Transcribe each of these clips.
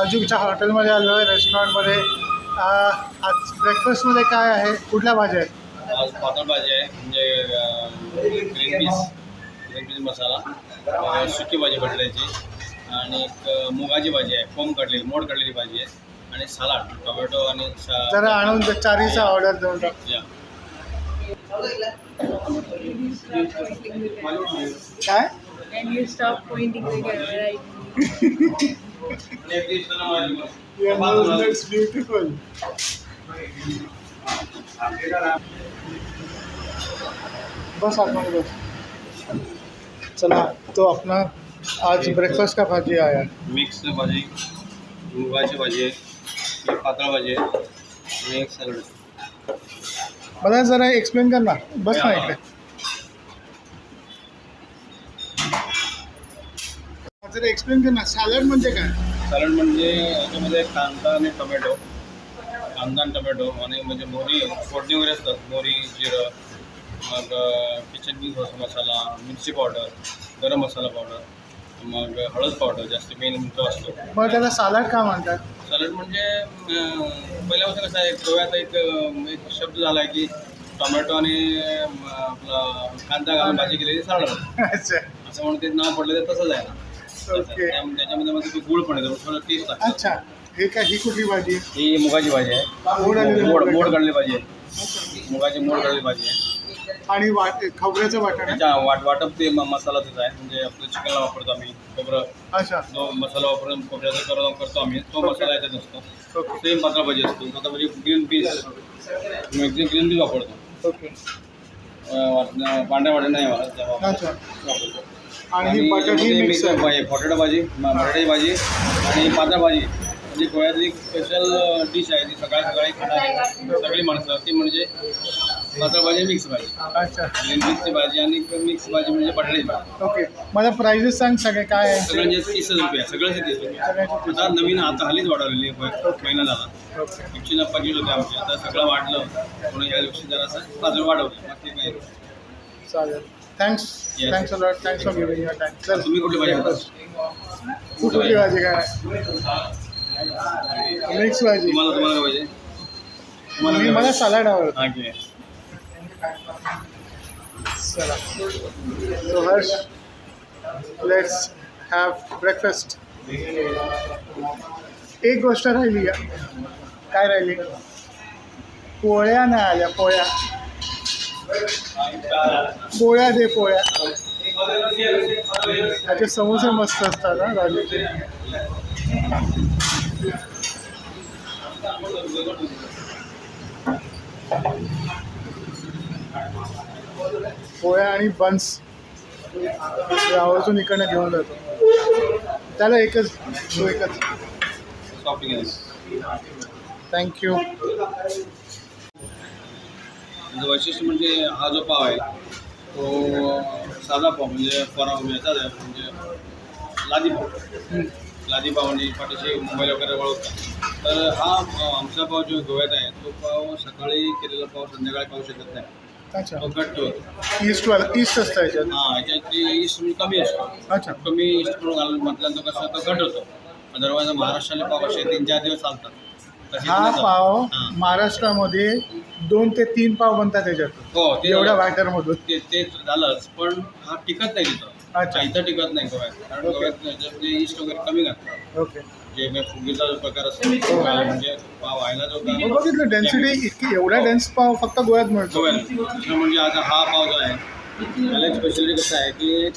बाजूच्या हॉटेलमध्ये आलो आहे, रेस्टॉरंटमध्ये. आज ब्रेकफास्टमध्ये काय आहे, कुठल्या भाज्या आहेत? आज पातळ भाजी आहे, म्हणजे ग्रीन पीस मसाला, सुकी भाजी बटाट्याची, आणि एक मुगाची भाजी आहे, मोड काढलेली भाजी आहे, आणि सलाड टोमॅटो आणि जरा आणून चारीचा ऑर्डर देऊन टाक. काय? And you stop pointing the camera at me. Your nose looks beautiful. बस आतमध्ये बस. चला, तो अपना आज ब्रेकफास्ट का भाजी आया. मिक्स भाजी, मुगाची भाजी आहे, एक पातळ भाजी आहे, आणि एक सॅलड. मला जरा एक्सप्लेन कर ना. बस ना इकडे. जरा एक्सप्लेन कर ना, सॅलड म्हणजे काय? सॅलड म्हणजे याच्यामध्ये कांदा आणि टोमॅटो, आणि म्हणजे मोहरी फोडणी वगैरे असतात, मोहरी, जिरं, मग किचन किंग मसाला, मिरची पावडर, गरम मसाला पावडर, मग हळद पावडर, जास्त मेन तो असतो. मग त्याला सॅलड का म्हणतात? सॅलड म्हणजे पहिल्यापासून कसं आहे, गोव्याचा एक शब्द झाला आहे की टोमॅटो आणि आपला कांदा घालून भाजी केलेली सॅलड, अच्छा, असं म्हणून ते नाव पडलं तर तसंच आहे ना. ओके. त्याच्यामध्ये मग ते गुळ पण येतो, थोडं टेस्ट लागतं. अच्छा, हे काय, ही कुठली भाजी? ही मुगाची भाजी आहे, मोड काढलेली भाजी आहे, मुगाची मोड काढलेली भाजी आहे. आणि खोबऱ्याचं वाटण. त्याच्या वाटप ते मसाला त्याचा आहे, म्हणजे आपलं चिकनला वापरतो आम्ही खोबरं, अच्छा, जो मसाला वापरून खोबऱ्याचा करतो आम्ही, तो मसाला याच्यात असतो. ओके सेम पातळ भाजी असतो. आता म्हणजे ग्रीन पीस वापरतो. ओके. पांढऱ्या वाटे नाही वापरतो. अच्छा, वापरतो. आणि ही बटाटी मिक्स आहे. बटाटा भाजी, बटाट्याची भाजी आणि पातळ भाजी, म्हणजे गोव्यातली स्पेशल डिश आहे. ती सकाळी खाणारी सगळी माणसं, ती म्हणजे पातळ भाजी, मिक्स भाजी. अच्छा, ग्रीन पीसची भाजी आणि मिक्स भाजी म्हणजे बटाट्याची भाजी. ओके. मला प्राइजेस सांग सगळे काय आहे? सगळ्यांचे 30 रुपये, सगळ्याचे 30 रुपये. आता नवीन आता हल्लीच वाढवलेली आहे, महिना झाला. ओके. ॲक्च्युली पाकिट होते आमचे, आता सगळं वाढलं म्हणून या दिवशी जरासं बाजूला वाढवलं, बाकी काही नाही. चालेल. Thanks a lot. Thanks for giving your time. चल, तुम्ही कुठली भाजी खाता? कुठली भाजी काय? मिक्स भाजी. तुम्हाला काय पाहिजे? मला सॅलड आवडतं. हां की. चला, so Harsh, let's have breakfast. एक गोष्ट राहिली आहे. काय राहिली? पोळ्या नाही आल्या. पोळ्या दे, पोळ्या. त्याचे समोसे मस्त असतात ना राजूचे. पोळ्या आणि बन्स आवर्जून इकडनं घेऊन जातो. त्याला एकच. थँक्यू. वैशिष्ट्य म्हणजे हा जो पाव आहे तो साधा पाव, म्हणजे याचाच आहे, म्हणजे लादी पाव म्हणजे पाठीशी मुंबईला वगैरे वळवतात. तर हा आमचा पाव जो गोव्यात आहे, तो पाव सकाळी केलेला पाव संध्याकाळी खाऊ शकत नाही. अच्छा, तो घट्ट होतो. ईस्ट असतं याच्यात. हां, याच्यात ईस्ट कमी असतो. अच्छा, कमी ईस्ट म्हणून घालून म्हटल्यानंतर कसं तो घट होतो. अदरवाईज महाराष्ट्रातले पाव असे 3-4 दिवस चालतात. हा पाव महाराष्ट्रामध्ये 2 ते 3 पाव बनतात त्याच्यात. हो, ते एवढ्या बॅटरमधून. ते झालंच, पण हा टिकत नाही तिथं. अच्छा, इथं टिकत नाही गोव्यात, कारण गोव्यात याच्यामध्ये ईस्ट वगैरे कमी घालतात. ओके. जे फुगीचा जो प्रकार असतो, म्हणजे पाव व्हायला जो बघितलं डेन्सिटी इतकी, एवढा डेन्स पाव फक्त गोव्यात मिळतो. गोव्यात. म्हणजे आता हा पाव जो आहे त्याला एक स्पेशालिटी कसं आहे की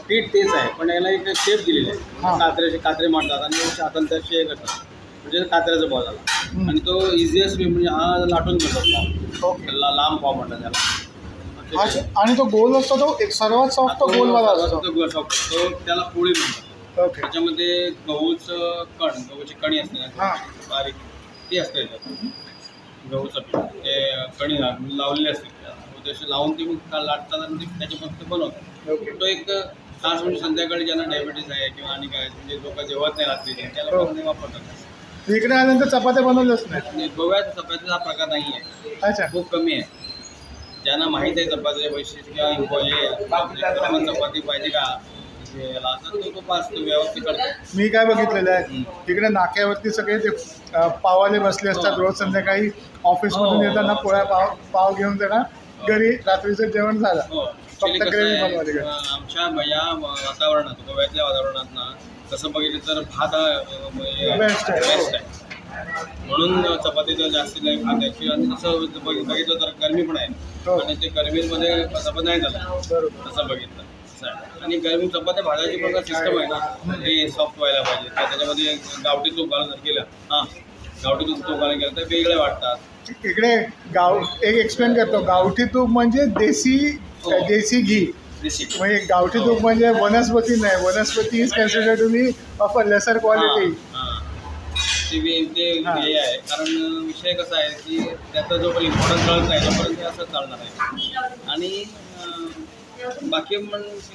पीठ तेच आहे, पण याला एक शेप दिलेली आहे. कात्रे मारतात आणि हाताने त्या शेप करतात, म्हणजे कात्र्याचा पाव झाला. आणि तो इझिएस्ट वे म्हणजे हा लाटून करतात पाव. त्याला लांब पाव म्हणतात त्याला. आणि तो गोल असतो, तो एक सर्वात सॉफ्ट गोलवाला असतो. तो त्याला पोळी म्हणतात. ओके. त्याच्यामध्ये गहूची कणी असते ना बारीक, ती असते त्याच्यात. गहूचं पीठ ते कणी लावलेली असते, तसे लावून ती मग लाटतात आणि त्याचे फक्त बनवतात. तो एक खास म्हणजे संध्याकाळी ज्यांना डायबिटीज आहे किंवा आणि काय, म्हणजे लोक जेवत नाही रात्री, त्याला पण वापरतात. इकडे आल्यानंतर चपात्या बनवलंच नाही. गोव्यात चपातीचा हा प्रकार नाही आहे. अच्छा, खूप कमी आहे. ज्यांना माहीत आहे चपातीचे वैशिष्ट्य किंवा चपाती पाहिजे का, याला तर तो असतो व्यवस्थित करतो. मी काय बघितलेलं आहे तिकडे नाक्यावरती सगळे ते पाववाले बसले असतात रोज संध्याकाळी ऑफिसमधून हो. येताना पोळ्या पाव घेऊन देणार घरी रात्रीचं जेवण झालं. हो फक्त ॲक्च्युली कसं ग्रेव्ही आहे बनवायची. आमच्या या वातावरणात गोव्यातल्या वातावरणात ना तसं बघितलं तर भात हा Best आहे. बेस्ट आहे. म्हणून चपातीचं जास्ती नाही खात ॲक्च्युली. आणि तसं बघितलं तर गरमी पण आहे हो. आणि ते गरमीमध्ये चपाती नाही झालं बरोबर. तसं बघितलं असं आहे. आणि गरमी चपात्या भाजायची पण सिस्टम आहे ना ते सॉफ्ट व्हायला पाहिजे. तर त्याच्यामध्ये गावठी तूप घालून जर केलं गावठी तूप घालून केलं तर वेगळे वाटतात. इकडे एक एक्सप्लेन करतो. गावठी तूप म्हणजे देशी घी. रेसिपी म्हणजे गावठी तूप म्हणजे वनस्पती नाही. वनस्पती is consider to be of a lesser quality. ते हे आहे. कारण विषय कसा आहे की त्याचा जो पण इम्पॉर्टन्स कळत नाही तोपर्यंत ते असं चालणार आहे. आणि बाकी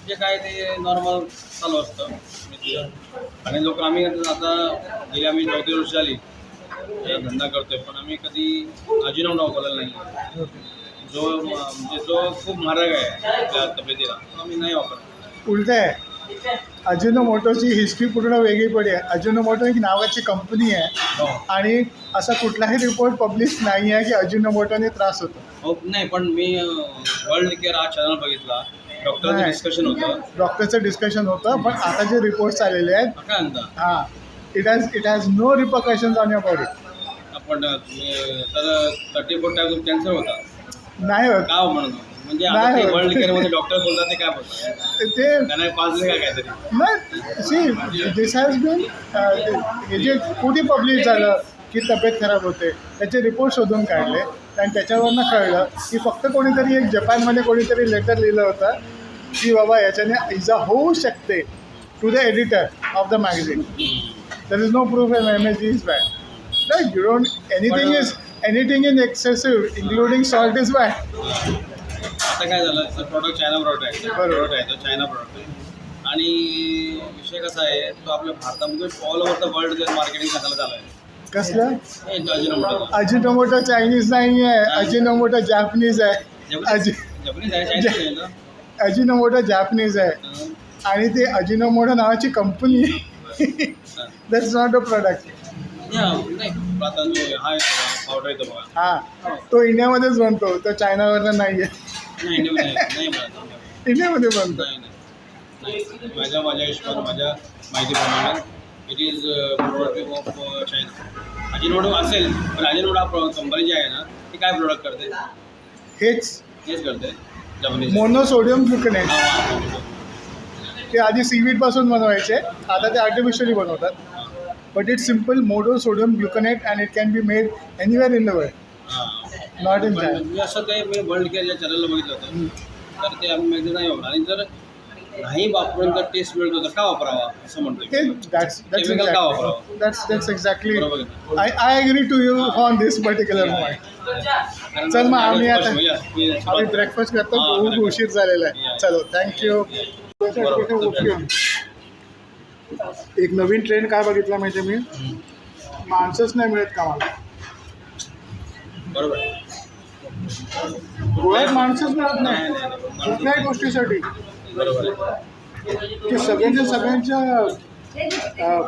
जे काय ते नॉर्मल चालू असतं. आणि लोक आम्ही आता गेली आम्ही 34 वर्ष झाली हे धंदा करतोय पण आम्ही कधी अजिनोमोटो वापरलेला नाही. जो खूप महाग आहे त्या तब्येतीला तो आम्ही नाही वापरत. उलट आहे. अजिनोमोटोची हिस्ट्री पूर्ण वेगळी पडली आहे. अजिनोमोटो एक नावाची कंपनी आहे आणि असा कुठलाही रिपोर्ट पब्लिश नाही आहे की अजिनोमोटोने त्रास होतो. हो नाही पण मी वर्ल्ड केअर हा चॅनल बघितला. डॉक्टरचं नाही. डिस्कशन होतं. डॉक्टरचं डिस्कशन होतं पण आता जे रिपोर्ट्स आलेले आहेत काय म्हणता हां it has no repercussions on your body. आपण तर 34 टाईप कॅन्सर होता नाही होत का म्हणून म्हणजे नाही होत. वर्ल्ड केअरमध्ये डॉक्टर बोलतात ते काय बोलतात ते त्यांना पाजले का काहीतरी. नाही सी दिस हॅज बीन हे जे कुठे पब्लिश झालं की तब्येत खराब होते त्याचे रिपोर्ट शोधून काढले आणि त्याच्यावरनं कळलं की फक्त कोणीतरी एक जपानमध्ये कोणीतरी लेटर लिहिलं होतं की बाबा याच्याने इजा होऊ शकते to the editor of the magazine. There is no proof MSG is bad. Right. You don't anything in excessive including salt is bad. आता काय झालं तर प्रॉडक्ट चायना प्रॉडक्ट आहे. बरोबर. प्रॉडक्ट आहे तो चायना प्रॉडक्ट आहे. आणि विषय कसा आहे तो आपल्या भारतामध्ये ऑल ओव्हर द वर्ल्ड जे मार्केटिंग चांगलं झालं आहे. कसलं अजिनोमोटो अजिनोमोटो चायनीज नाही आहे. अजिनोमोटो जॅपनीज आहे. जपनीज आहे चायनीज आहे ना. अजिनोमोटो जॅपनीज आहे आणि ते अजिनोमोटो नावाची कंपनी आहे. That's not a product. नाही आता जो हा पावडर येतो बघा. हां तो इंडियामध्येच बनतो. तो चायनावरनं नाही आहे. नाही नाही मिळत. इंडियामध्ये बनतो. नाही माझ्या हिशोबाने माझ्या माहितीप्रमाणे it is product of China. Ajinomoto असेल पण अजिनोमोटो कंपनी जी आहे ना ती काय प्रोडक्ट करते हेच करते जपनीज मोनोसोडियम ग्लुकनेट. ते आधी सीवीडपासून बनवायचे आता ते आर्टिफिशियली बनवतात. But it's simple monosodium gluconate and it can be made anywhere in the world. Not in China. मी असं काही मी वर्ल्ड केअरच्या चॅनलला बघितलं होतं तर ते आम्ही माहिती नाही वापरलं. आणि जर नाही वापरून जर टेस्ट मिळतो तर का वापरावा असं म्हणतो. That's exactly. बरोबर आहे. I agree to you on this particular point. चल मग आम्ही ब्रेकफास्ट करतो. खूप उशीर झालेला आहे. चलो थँक्यू. एक नवीन ट्रेंड काय बघितला माहिती मी माणसंच नाही मिळत कामाला. बरोबर गोव्यात माणसंच मिळत नाही कुठल्याही गोष्टीसाठी. बरोबर आहे. ते सगळ्यांच्या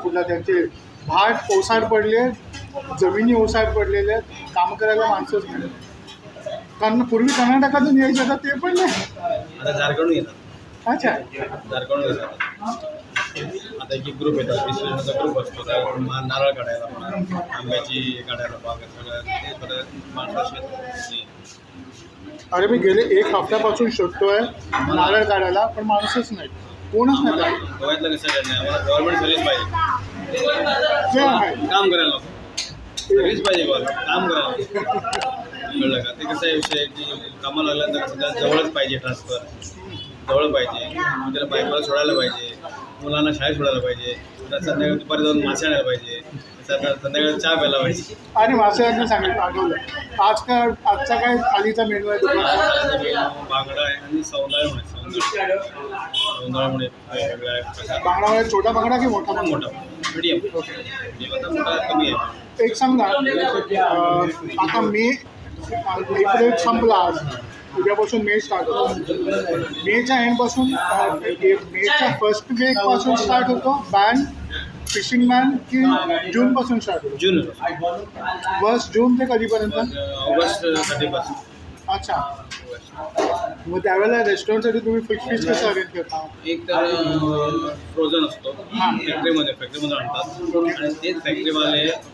कुठला त्यांचे भाट ओसाड पडले जमिनी ओसाड पडलेले आहेत. काम करायला माणसंच मिळत. कारण पूर्वी कर्नाटकातून यायचे आता ते पण नाही. आता झारखंड येतात. अच्छा झारखंड येतात. आता एक ग्रुप येतात. 20 जणांचा ग्रुप असतो. नारळ काढायला आंब्याची काढायला बाग सगळं ते परत माणसं. अरे मी गेले 1 हफ्त्यापासून शोधतोय नारळ काढायला पण माणूसच नाही. कोणच नाही. गोव्यातलं कसं नाही आम्हाला गव्हर्नमेंट सर्व्हिस पाहिजे. जे आहे काम करायला नको. सर्व्हिस पाहिजे गव्हर्नमेंट काम करायला. कळलं का. ते कसं आहे विषय की कामाला लागल्यानंतर कसं त्याला जवळच पाहिजे. ट्रान्सफर जवळ पाहिजे. त्याला बायकोला सोडायला पाहिजे. मुलांना शाळेत सोडायला पाहिजे. संध्याकाळी दुपारी जाऊन मासे आणायला पाहिजे. संध्याकाळी चहा प्यायला पाहिजे. आणि मासेवाल्याने सांगितलं आठवलं आजचा काय थालीचा मेनू आहे दुपारचा. बांगडा आहे आणि सौंदाळ म्हणे. सौंदाळ म्हणे वेगवेगळ्या प्रकार. बांगडा म्हणजे छोटा बांगडा की मोठा बांगडा. मोठा मीडियम. आता मोठा कमी आहे. एक सांग ना आता मी एप्रिल संपला आज उद्यापासून मे स्टार्ट होतो. मेच्या एंडपासून मेच्या फर्स्ट वीकपासून स्टार्ट होतो बॅन फिशिंग बॅन की जूनपासून स्टार्ट होतो? जून 1 जून ते कधीपर्यंत? ऑगस्ट 31. अच्छा. मग त्यावेळेला रेस्टॉरंटसाठी तुम्ही फिश कसं अरेंज करता? एक तर फ्रोझन असतो फॅक्टरीमधून आणतात आणि तेच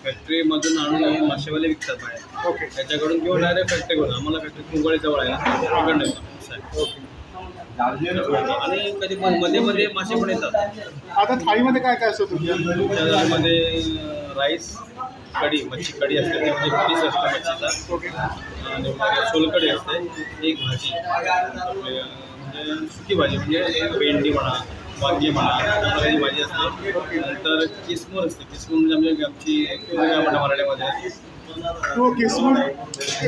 फॅक्टरीमधून आणून हे मासेवाले विकतात बाहेर. ओके. त्याच्याकडून किंवा डायरेक्ट फॅक्टरीकडून आम्हाला फॅक्टरी कुंगळे जवळ आहे ना तिकडनं येतात. ओके. आणि कधी मध्ये मध्ये मासे पण येतात. आता थाळीमध्ये काय काय असतं तुमच्या? त्यामध्ये राईस कढी मच्छी कढी असते त्यामध्ये पीस असतं मच्छीचा ओके. आणि सोलकढी असते एक भाजी आपली म्हणजे सुकी भाजी म्हणजे भेंडी म्हणा वांगी म्हणा त्याची भाजी असते. नंतर किसमूर असते. किसमूर म्हणजे आमची म्हणा मराठीमध्ये तो किसमूर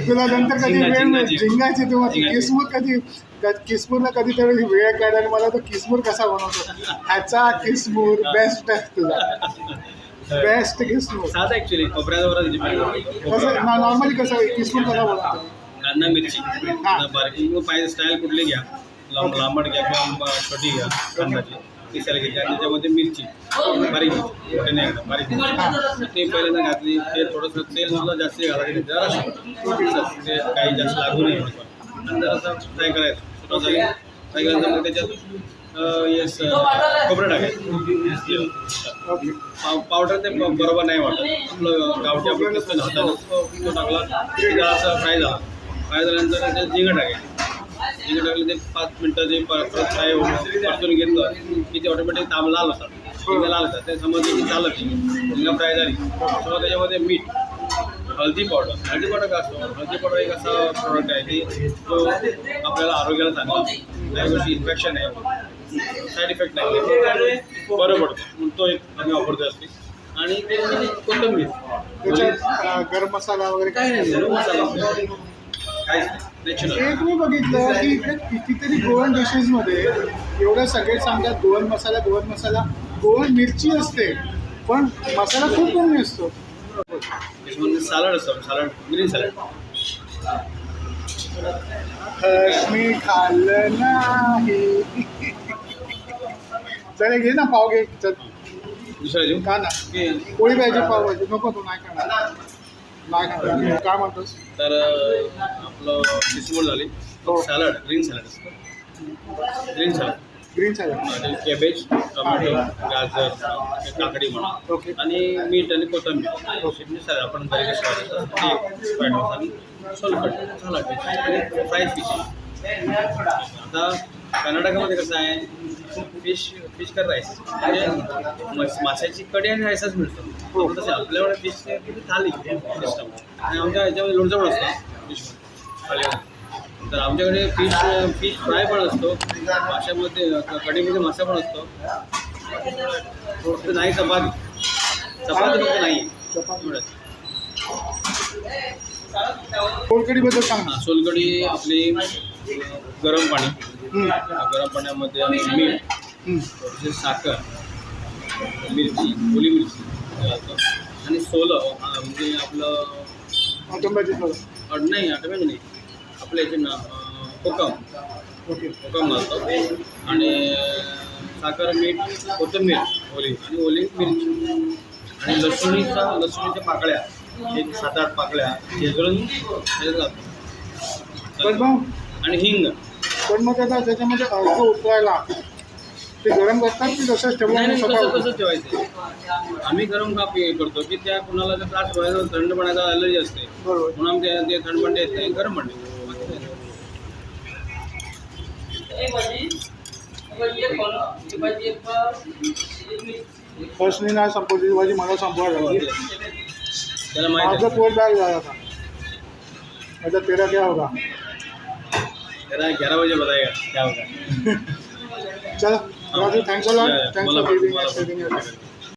तुला नंतर कधी वेळ मिळेल झिंगायची तेव्हा किसमूर किसमूरला कधीतरी वेळ काढायला मला तो किसमूर कसा बनवतो ह्याचा किसमूर बेस्ट आहे तुझा बेस्ट किसमूर. साधा ॲक्च्युली खोबऱ्यावर कसं नॉर्मली कसं किसमूर कसा बनवतो? कांदा मिरची बारकी पाहिजे स्टाईल कुठली घ्या लांबट घ्या किंवा छोटी घ्या कांदाची ती सॅल घ्यायची आणि त्याच्यामध्ये मिरची बारीक घ्यायची नाही एकदम बारीक ते पहिल्यांदा घातली ते थोडंसं तेल सुद्धा जास्त घालायचं जरासं ते काही जास्त लागू नये आणि जरासं फ्राय करायचं फ्राय केल्यानंतर मग त्याच्यात येस खोबरं टाकायचं. पावडर ते बरोबर नाही वाटत आपलं गावठी आपण कसं हातानं तो टाकला की जरासा फ्राय झाल्यानंतर त्याच्यात झिंगं टाकायचं. झिंगं टाकलं ते 5 मिनटं ते परत फ्राय परतून घेतलं की ते ऑटोमॅटिक तांब लाल होतात झिंगं लाल होतात ते समजलं की चालत झिंगं फ्राय झाली तर त्याच्यामध्ये मीठ हळदी पावडर का असतो हळदी पावडर एक असा प्रोडक्ट आहे की जो आपल्याला आरोग्याला चांगला काही गोष्टी इन्फेक्शन आहे साईड इफेक्ट नाही बरं पडतो तो एक आम्ही वापरतो असते. आणि कोथिंबीर त्याच्यात गरम मसाला वगैरे काय नाही गरम मसाला काहीच नॅचरल. एक मी बघितलं की इकडे कितीतरी गोवन डिशेसमध्ये एवढं सगळे सांगतात गोवन मसाला गोवन मिरची असते पण मसाला खूप कमी असतो. सॅलड असतं सॅलड ग्रीन सॅलड मी खाल्लं नाही. चल घे ना पाव घे चल दुसऱ्या देऊ का ना पोळी पाहिजे पाव पाहिजे नको तू नाही खाणार नाही काय म्हणतोस? तर आपलं किसमूर झाली सॅलड ग्रीन सॅलड असतं ग्रीन सॅलड कॅबेज टोमॅटो गाजर काकडी म्हणा ओके. आणि मीठ आणि कोथिंबीर सॅलड आपण घरी कसं आणि सोलकढी सॅलड फ्राय फिश. आता कर्नाटकामध्ये कसं आहे फिश कर राईस म्हणजे माशाची कढी आणि राईसच मिळतो तसे आपल्याकडे फिश थाली सिस्टम आणि आमच्या ह्याच्यामध्ये लोणचं पण असतं फिश थालीमध्ये. तर आमच्याकडे फिश फ्राय पण असतो माशामध्ये कढीमध्ये मासा पण असतो फक्त नाही चपाती फक्त नाही सोलकडीबद्दल सांग. सोलकढी आपली गरम पाण्यामध्ये मीठ थोडीशी साखर मिरची ओली मिरची आणि सोलं म्हणजे आपलं नाही आटोमॅटिक नाही आपलं याचे ना कोकम घालतो आणि साखर मीठ कोथिंबीर ओली मिरची आणि लसूणीच्या पाकळ्या एक 7-8 पाकळ्या शेजरून आणि हिंग. पण मग आता त्याच्यामध्ये अर्क उतरायला ते गरम करतात की तसंच तसंच ठेवायचं. आम्ही गरम का करतो की त्या कुणाला जर त्रास व्हायचा थंड पाण्याचा ॲलर्जी असते म्हणून ते थंड पण येत नाही गरम पण फर्स्टली नाही संपवली भाजी मला संपवायला त्याला माहिती माझं पोट बॅग झाला था अच्छा तेरा क्या होगा 11 बजे बताएगा क्या होगा. चलो thanks a lot thanks for giving